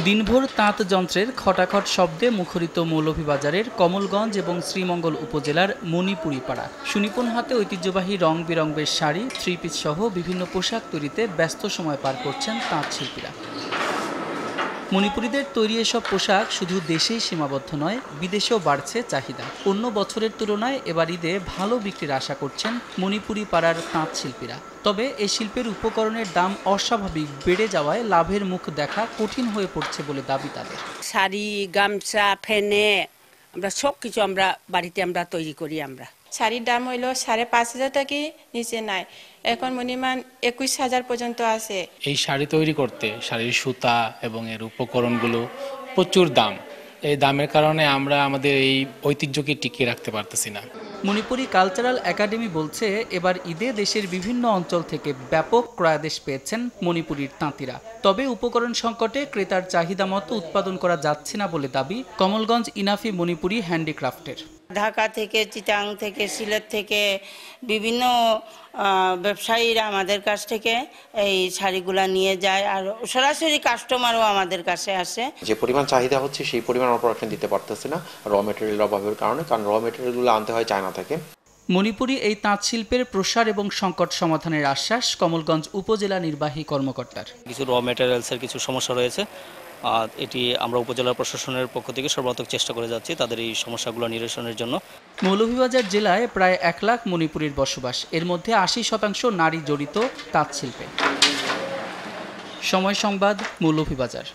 দিনভর তাঁত যন্ত্রের খটাখট শব্দে মুখরিত মৌলভীবাজারের কমলগঞ্জ এবং শ্রীমঙ্গল উপজেলার মণিপুরি পাড়া। সুনিপুণ হাতে ঐতিহ্যবাহী রং বেরঙের শাড়ি, থ্রি পিস সহ বিভিন্ন পোশাক তৈরিতে ব্যস্ত সময় পার করছেন তাঁত শিল্পীরা। মণিপুরীদের তৈরি এসব পোশাক শুধু দেশেই সীমাবদ্ধ নয়, বিদেশেও বাড়ছে চাহিদা। অন্য বছরের তুলনায় এবার ঈদে ভালো বিক্রির আশা করছেন মণিপুরি পাড়ার তাঁত শিল্পীরা। তবে এই শিল্পের উপকরণের দাম অস্বাভাবিক বেড়ে যাওয়ায় লাভের মুখ দেখা কঠিন হয়ে পড়ছে বলে দাবি তাদের। শাড়ি, গামছা, ফেনে আমরা সব কিছু বাড়িতে তৈরি করি। শাড়ির দাম হইল 5,500 টাকা নিচে নাই, এখন মিনিমাম 21,000 পর্যন্ত আছে। এই শাড়ি তৈরি করতে শাড়ির সুতা এবং এর উপকরণগুলো প্রচুর দাম। এই দামের কারণে আমরা আমাদের এই ঐতিহ্যকে টিকিয়ে রাখতে পারতেছি না। মণিপুরি কালচারাল একাডেমি বলছে, এবার ঈদে দেশের বিভিন্ন অঞ্চল থেকে ব্যাপক ক্রয়াদেশ পেয়েছেন মণিপুরীর তাঁতিরা। তবে উপকরণ সংকটে ক্রেতার চাহিদা মতো উৎপাদন করা যাচ্ছে না বলে দাবি কমলগঞ্জ ইনাফি মণিপুরি হ্যান্ডিক্রাফটের। ঢাকা থেকে, চিটাং থেকে, সিলেট থেকে বিভিন্ন ব্যবসায়ীরা আমাদের কাছ থেকে এই শাড়িগুলা নিয়ে যায়, আর সরাসরি কাস্টমারও আমাদের কাছে আসে। যে পরিমাণ চাহিদা হচ্ছে সেই পরিমাণ আমরা প্রোডাকশন দিতে পারতেছি না র মেটেরিয়াল অভাবের কারণে, কারণ র মেটেরিয়ালগুলো আনতে হয় চায়না থেকে। মণিপুরি এই তাঁত শিল্পের প্রসার এবং সংকট সমাধানের আশ্বাস কমলগঞ্জ উপজেলা নির্বাহী কর্মকর্তার। কিছু র মেটেরিয়ালসের কিছু সমস্যা রয়েছে, এটি আমরা উপজেলা প্রশাসনের পক্ষ থেকে সর্বাত্মক চেষ্টা করে যাচ্ছি তাদের এই সমস্যাগুলো নিরসনের জন্য। মৌলভীবাজার জেলায় প্রায় 1 লাখ মণিপুরীর বসবাস, এর মধ্যে 80% নারী জড়িত তাঁত শিল্পে। সময় সংবাদ, মৌলভীবাজার।